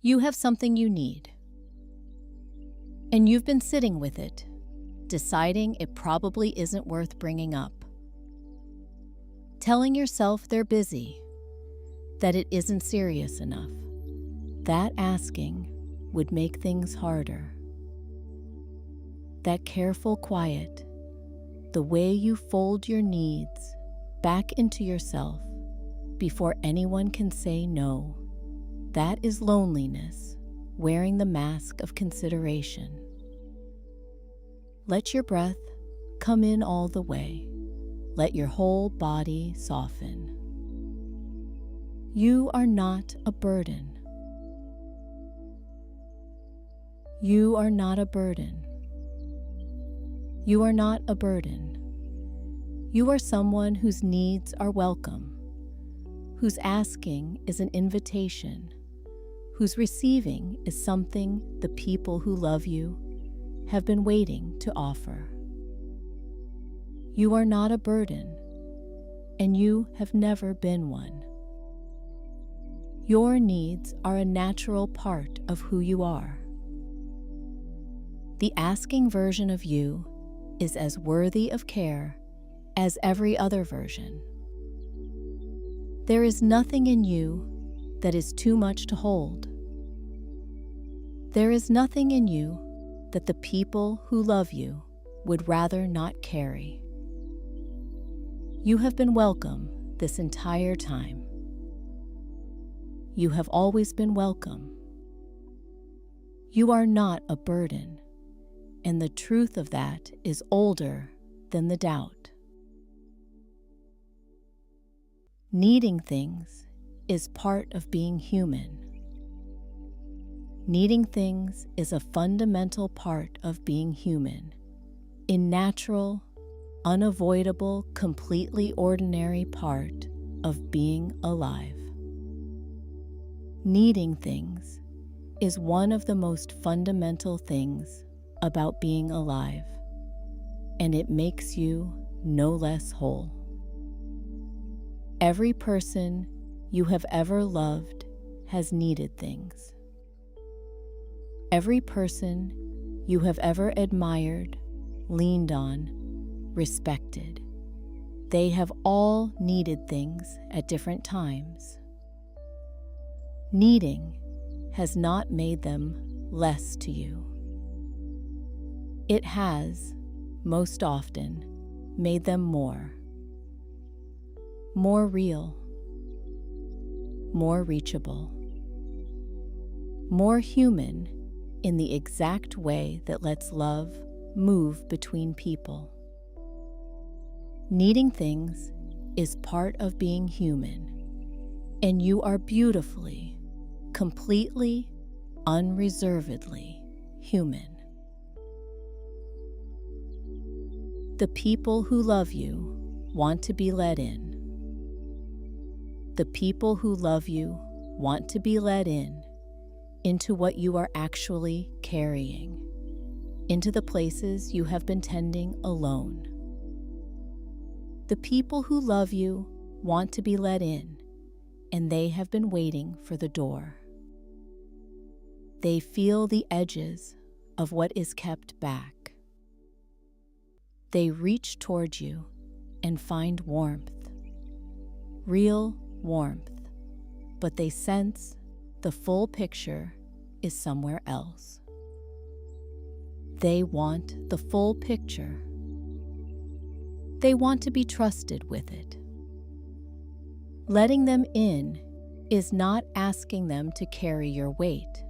You have something you need, and you've been sitting with it, deciding it probably isn't worth bringing up. Telling yourself they're busy, that it isn't serious enough. That asking would make things harder. That careful quiet, the way you fold your needs back into yourself before anyone can say no, that is loneliness wearing the mask of consideration. Let your breath come in all the way. Let your whole body soften. You are not a burden. You are not a burden. You are not a burden. You are someone whose needs are welcome, whose asking is an invitation, whose receiving is something the people who love you have been waiting to offer. You are not a burden, and you have never been one. Your needs are a natural part of who you are. The asking version of you is as worthy of care as every other version. There is nothing in you that is too much to hold. There is nothing in you that the people who love you would rather not carry. You have been welcome this entire time. You have always been welcome. You are not a burden, and the truth of that is older than the doubt. Needing things is part of being human. Needing things is a fundamental part of being human, a natural, unavoidable, completely ordinary part of being alive. Needing things is one of the most fundamental things about being alive, and it makes you no less whole. Every person you have ever loved has needed things. Every person you have ever admired, leaned on, respected, they have all needed things at different times. Needing has not made them less to you. It has, most often, made them more real, more reachable, more human in the exact way that lets love move between people. Needing things is part of being human, and you are beautifully, completely, unreservedly human. The people who love you want to be let in. The people who love you want to be let in into what you are actually carrying, into the places you have been tending alone. The people who love you want to be let in, and they have been waiting for the door. They feel the edges of what is kept back. They reach toward you and find warmth, real warmth, but they sense the full picture is somewhere else. They want the full picture. They want to be trusted with it. Letting them in is not asking them to carry your weight.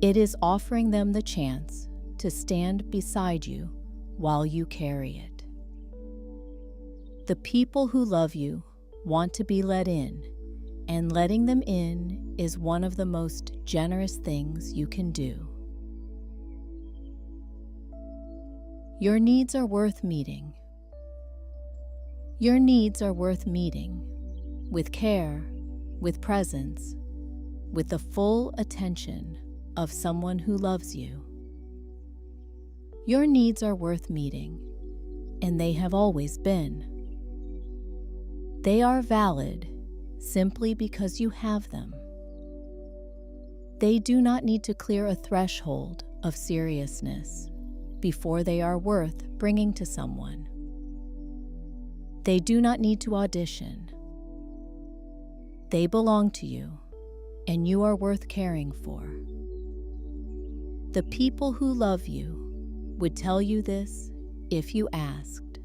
It is offering them the chance to stand beside you while you carry it. The people who love you want to be let in, and letting them in is one of the most generous things you can do. Your needs are worth meeting. Your needs are worth meeting with care, with presence, with the full attention of someone who loves you. Your needs are worth meeting, and they have always been. They are valid simply because you have them. They do not need to clear a threshold of seriousness before they are worth bringing to someone. They do not need to audition. They belong to you, and you are worth caring for. The people who love you would tell you this if you asked.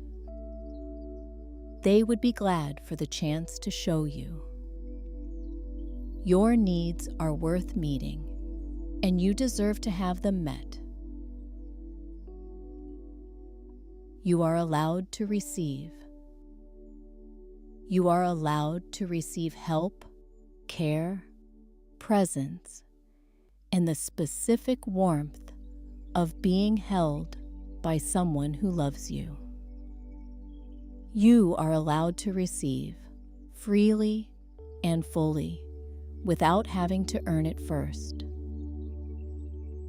They would be glad for the chance to show you. Your needs are worth meeting, and you deserve to have them met. You are allowed to receive. You are allowed to receive help, care, presence, and the specific warmth of being held by someone who loves you. You are allowed to receive freely and fully without having to earn it first.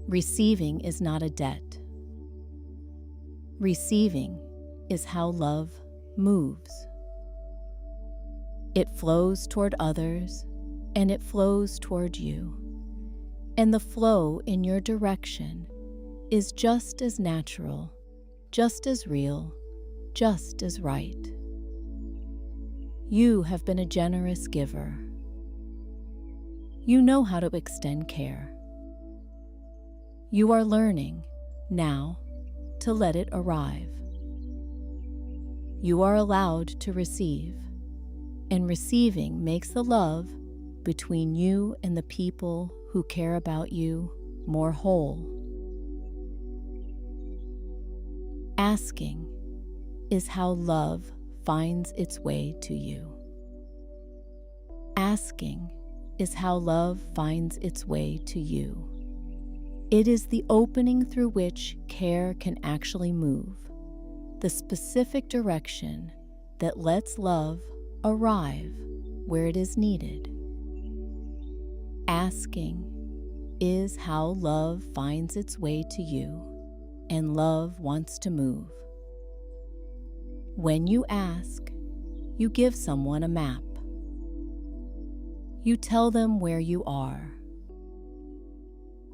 Receiving is not a debt. Receiving is how love moves. It flows toward others, and it flows toward you. And the flow in your direction is just as natural, just as real, just as right. You have been a generous giver. You know how to extend care. You are learning now to let it arrive. You are allowed to receive, and receiving makes the love between you and the people who care about you more whole. Asking is how love finds its way to you. Asking is how love finds its way to you. It is the opening through which care can actually move, the specific direction that lets love arrive where it is needed. Asking is how love finds its way to you, and love wants to move. When you ask, you give someone a map. You tell them where you are.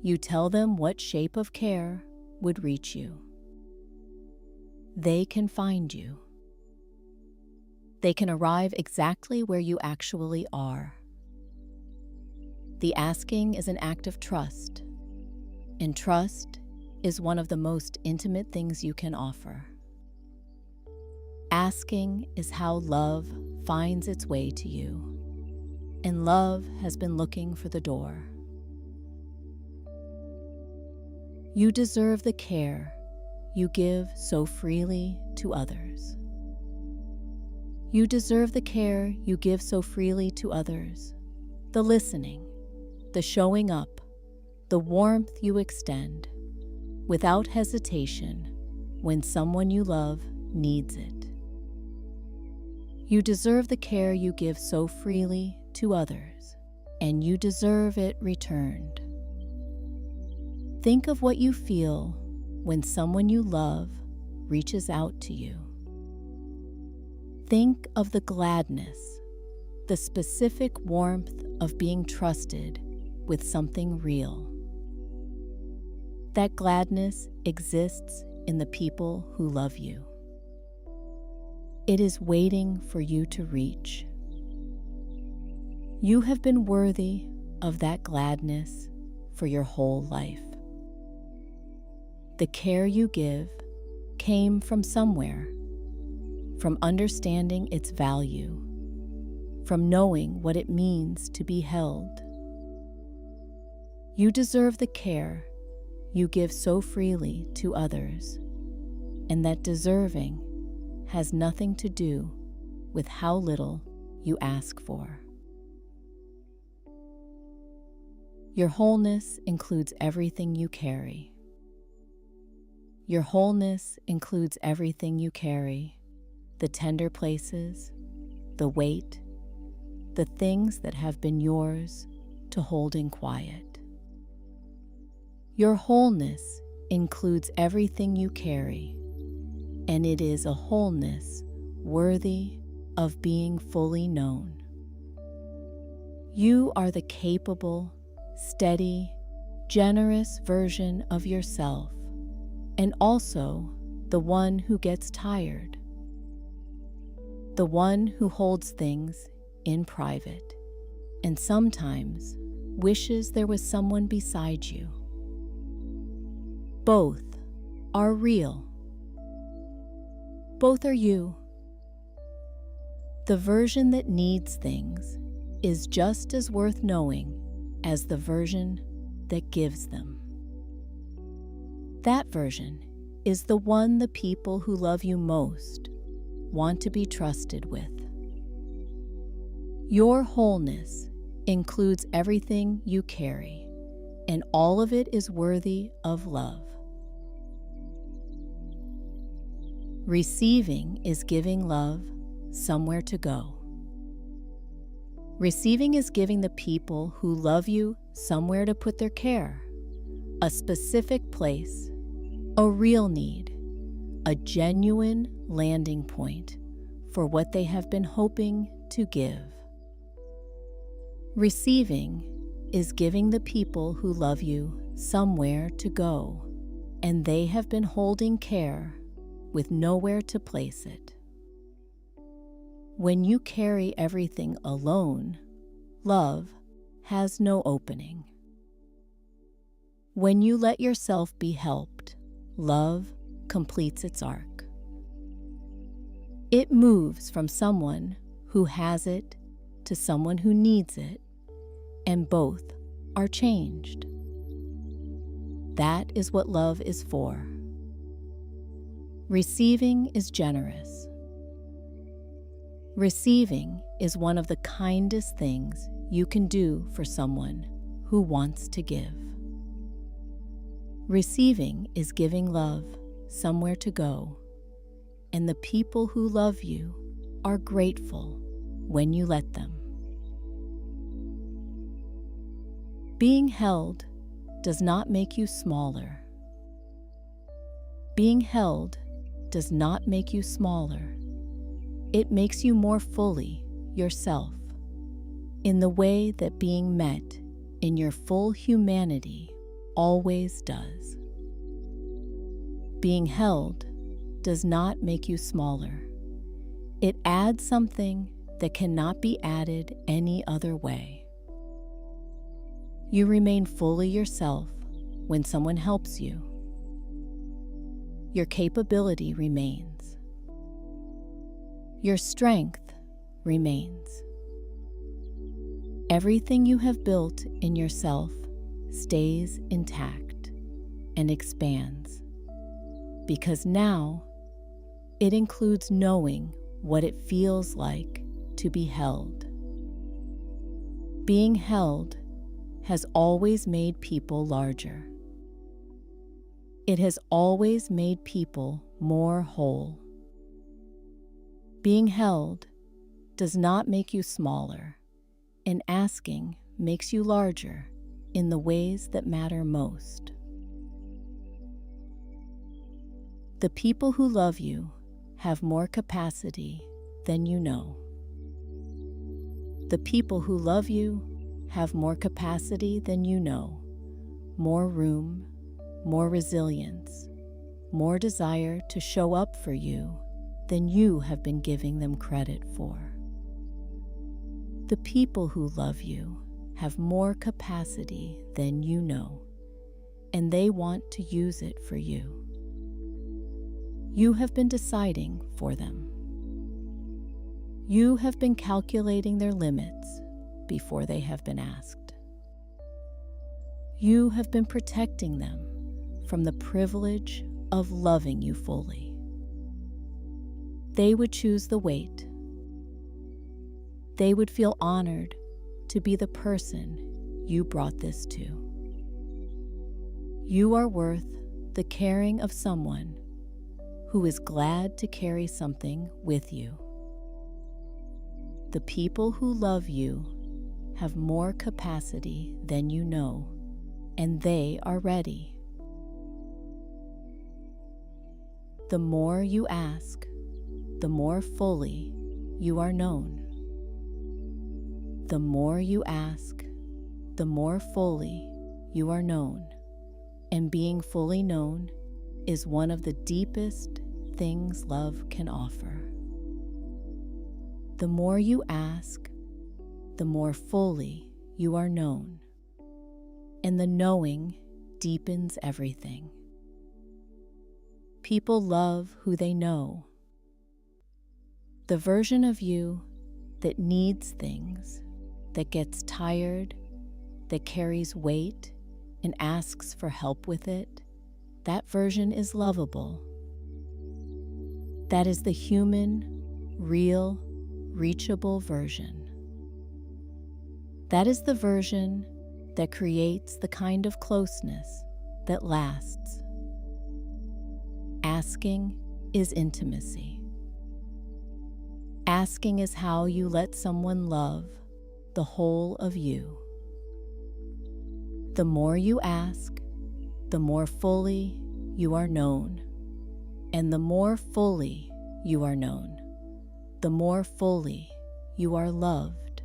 You tell them what shape of care would reach you. They can find you. They can arrive exactly where you actually are. The asking is an act of trust, and trust is one of the most intimate things you can offer. Asking is how love finds its way to you, and love has been looking for the door. You deserve the care you give so freely to others. You deserve the care you give so freely to others, the listening, the showing up, the warmth you extend, without hesitation when someone you love needs it. You deserve the care you give so freely to others, and you deserve it returned. Think of what you feel when someone you love reaches out to you. Think of the gladness, the specific warmth of being trusted with something real. That gladness exists in the people who love you. It is waiting for you to reach. You have been worthy of that gladness for your whole life. The care you give came from somewhere, from understanding its value, from knowing what it means to be held. You deserve the care you give so freely to others, and that deserving has nothing to do with how little you ask for. Your wholeness includes everything you carry. Your wholeness includes everything you carry, the tender places, the weight, the things that have been yours to hold in quiet. Your wholeness includes everything you carry, and it is a wholeness worthy of being fully known. You are the capable, steady, generous version of yourself, and also the one who gets tired, the one who holds things in private and sometimes wishes there was someone beside you. Both are real. Both are you. The version that needs things is just as worth knowing as the version that gives them. That version is the one the people who love you most want to be trusted with. Your wholeness includes everything you carry, and all of it is worthy of love. Receiving is giving love somewhere to go. Receiving is giving the people who love you somewhere to put their care, a specific place, a real need, a genuine landing point for what they have been hoping to give. Receiving is giving the people who love you somewhere to go, and they have been holding care with nowhere to place it. When you carry everything alone, love has no opening. When you let yourself be helped, love completes its arc. It moves from someone who has it to someone who needs it, and both are changed. That is what love is for. Receiving is generous. Receiving is one of the kindest things you can do for someone who wants to give. Receiving is giving love somewhere to go, and the people who love you are grateful when you let them. Being held does not make you smaller. Being held does not make you smaller. It makes you more fully yourself, in the way that being met in your full humanity always does. Being held does not make you smaller. It adds something that cannot be added any other way. You remain fully yourself when someone helps you. Your capability remains. Your strength remains. Everything you have built in yourself stays intact and expands, because now it includes knowing what it feels like to be held. Being held has always made people larger. It has always made people more whole. Being held does not make you smaller, and asking makes you larger in the ways that matter most. The people who love you have more capacity than you know. The people who love you have more capacity than you know, more room, more resilience, more desire to show up for you than you have been giving them credit for. The people who love you have more capacity than you know, and they want to use it for you. You have been deciding for them. You have been calculating their limits before they have been asked. You have been protecting them from the privilege of loving you fully. They would choose the wait. They would feel honored to be the person you brought this to. You are worth the caring of someone who is glad to carry something with you. The people who love you have more capacity than you know, and they are ready. The more you ask, the more fully you are known. The more you ask, the more fully you are known. And being fully known is one of the deepest things love can offer. The more you ask, the more fully you are known. And the knowing deepens everything. People love who they know. The version of you that needs things, that gets tired, that carries weight and asks for help with it, that version is lovable. That is the human, real, reachable version. That is the version that creates the kind of closeness that lasts. Asking is intimacy. Asking is how you let someone love the whole of you. The more you ask, the more fully you are known. And the more fully you are known, the more fully you are loved.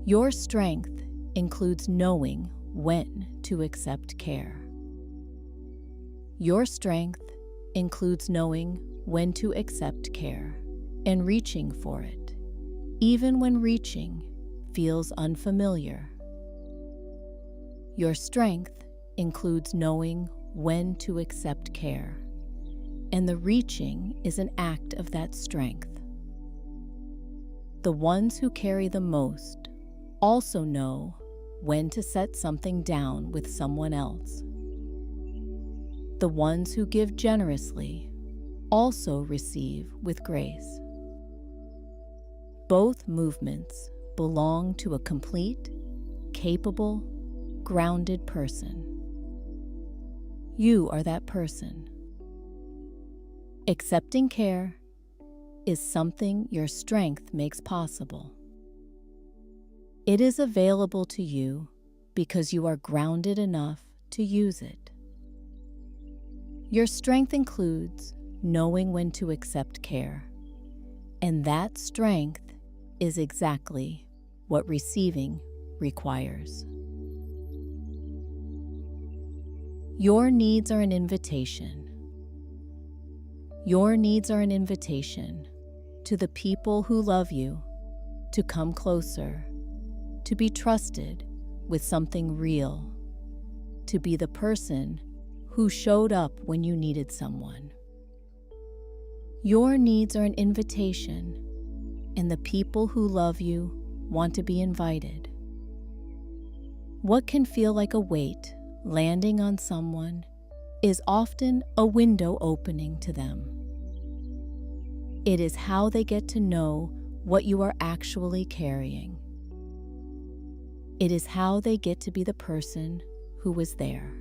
Your strength includes knowing when to accept care. Your strength includes knowing when to accept care and reaching for it, even when reaching feels unfamiliar. Your strength includes knowing when to accept care, and the reaching is an act of that strength. The ones who carry the most also know when to set something down with someone else. The ones who give generously also receive with grace. Both movements belong to a complete, capable, grounded person. You are that person. Accepting care is something your strength makes possible. It is available to you because you are grounded enough to use it. Your strength includes knowing when to accept care, and that strength is exactly what receiving requires. Your needs are an invitation. Your needs are an invitation to the people who love you to come closer, to be trusted with something real, to be the person who showed up when you needed someone. Your needs are an invitation, and the people who love you want to be invited. What can feel like a weight landing on someone is often a window opening to them. It is how they get to know what you are actually carrying. It is how they get to be the person who was there.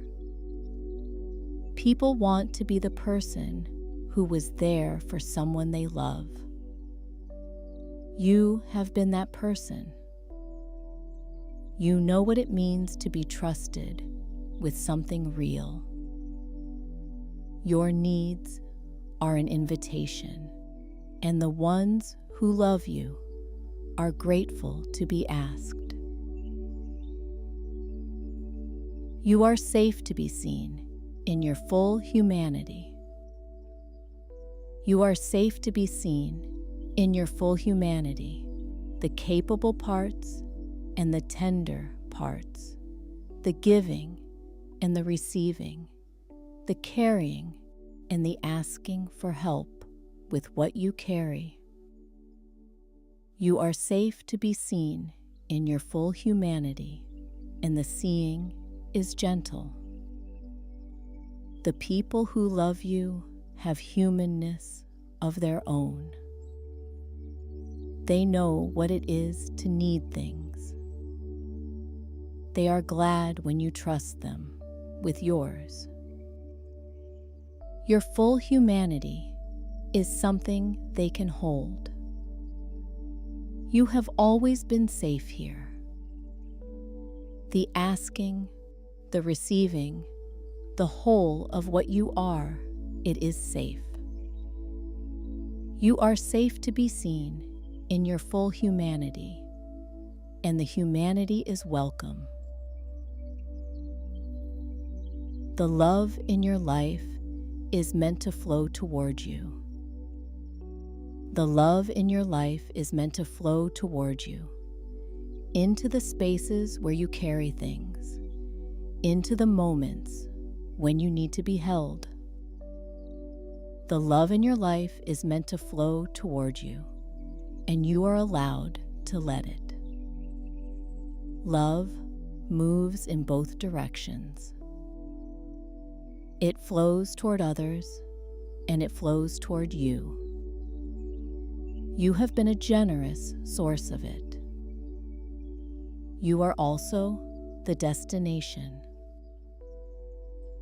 People want to be the person who was there for someone they love. You have been that person. You know what it means to be trusted with something real. Your needs are an invitation, and the ones who love you are grateful to be asked. You are safe to be seen in your full humanity. You are safe to be seen in your full humanity, the capable parts and the tender parts, the giving and the receiving, the carrying and the asking for help with what you carry. You are safe to be seen in your full humanity, and the seeing is gentle. The people who love you have humanness of their own. They know what it is to need things. They are glad when you trust them with yours. Your full humanity is something they can hold. You have always been safe here. The asking, the receiving, the whole of what you are, it is safe. You are safe to be seen in your full humanity, and the humanity is welcome. The love in your life is meant to flow toward you. The love in your life is meant to flow toward you, into the spaces where you carry things, into the moments when you need to be held. The love in your life is meant to flow toward you, and you are allowed to let it. Love moves in both directions. It flows toward others, and it flows toward you. You have been a generous source of it. You are also the destination.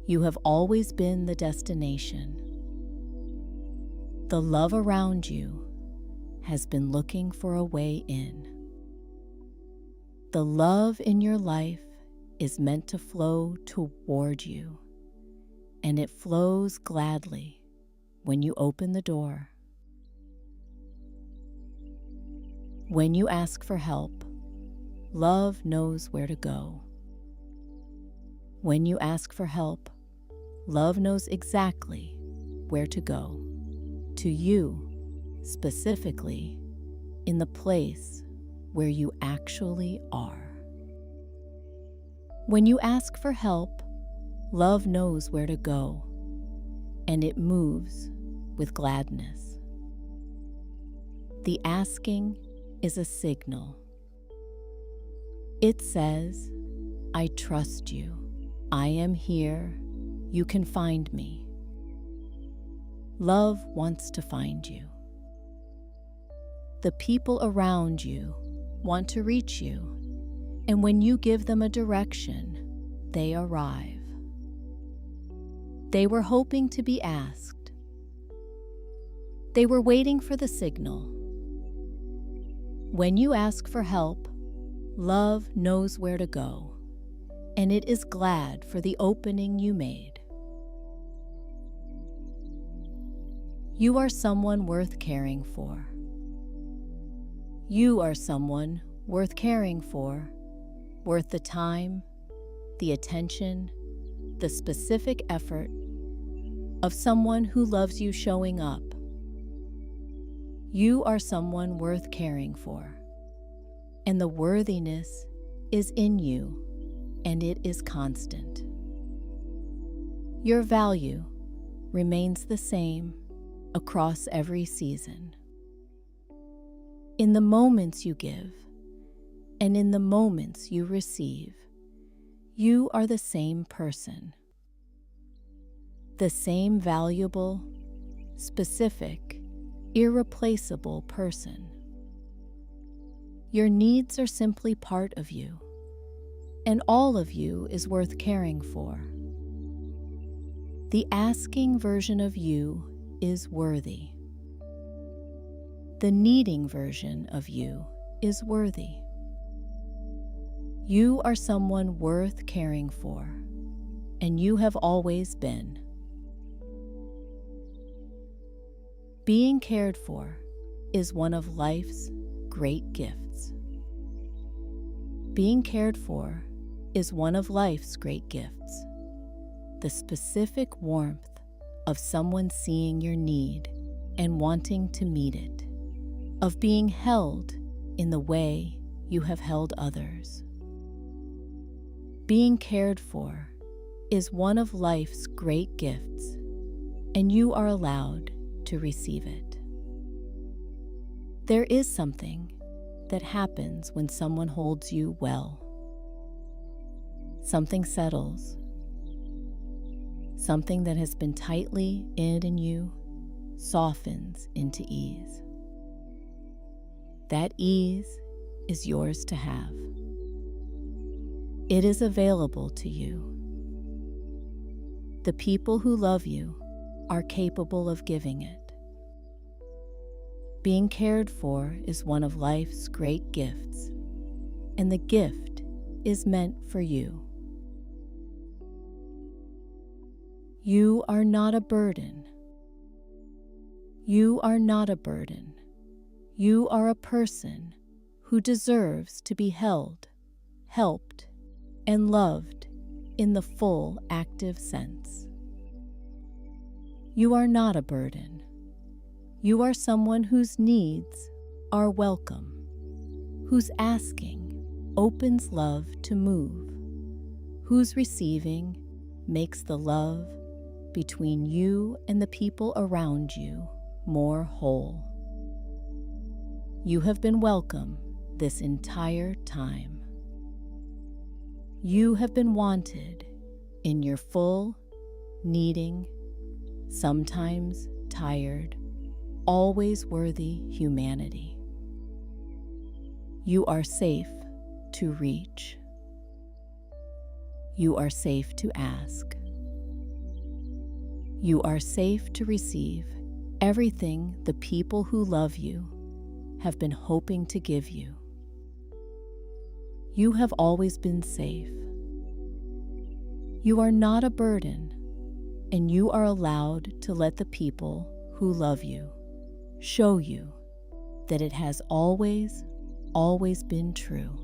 You have always been the destination. The love around you has been looking for a way in. The love in your life is meant to flow toward you, and it flows gladly when you open the door. When you ask for help, love knows where to go. When you ask for help, love knows exactly where to go, to you specifically, in the place where you actually are. When you ask for help, love knows where to go, and it moves with gladness. The asking is a signal. It says, I trust you. I am here. You can find me. Love wants to find you. The people around you want to reach you, and when you give them a direction, they arrive. They were hoping to be asked. They were waiting for the signal. When you ask for help, love knows where to go, and it is glad for the opening you made. You are someone worth caring for. You are someone worth caring for, worth the time, the attention, the specific effort of someone who loves you showing up. You are someone worth caring for, and the worthiness is in you, and it is constant. Your value remains the same across every season. In the moments you give, and in the moments you receive, you are the same person. The same valuable, specific, irreplaceable person. Your needs are simply part of you, and all of you is worth caring for. The asking version of you is worthy. The needing version of you is worthy. You are someone worth caring for, and you have always been. Being cared for is one of life's great gifts. Being cared for is one of life's great gifts. The specific warmth of someone seeing your need and wanting to meet it, of being held in the way you have held others. Being cared for is one of life's great gifts, and you are allowed to receive it. There is something that happens when someone holds you well. Something settles. Something that has been tightly in you softens into ease. That ease is yours to have. It is available to you. The people who love you are capable of giving it. Being cared for is one of life's great gifts, and the gift is meant for you. You are not a burden. You are not a burden. You are a person who deserves to be held, helped, and loved in the full active sense. You are not a burden. You are someone whose needs are welcome, whose asking opens love to move, whose receiving makes the love between you and the people around you more whole. You have been welcome this entire time. You have been wanted in your full, needing, sometimes tired, always worthy humanity. You are safe to reach. You are safe to ask. You are safe to receive everything the people who love you have been hoping to give you. You have always been safe. You are not a burden, and you are allowed to let the people who love you show you that it has always been true.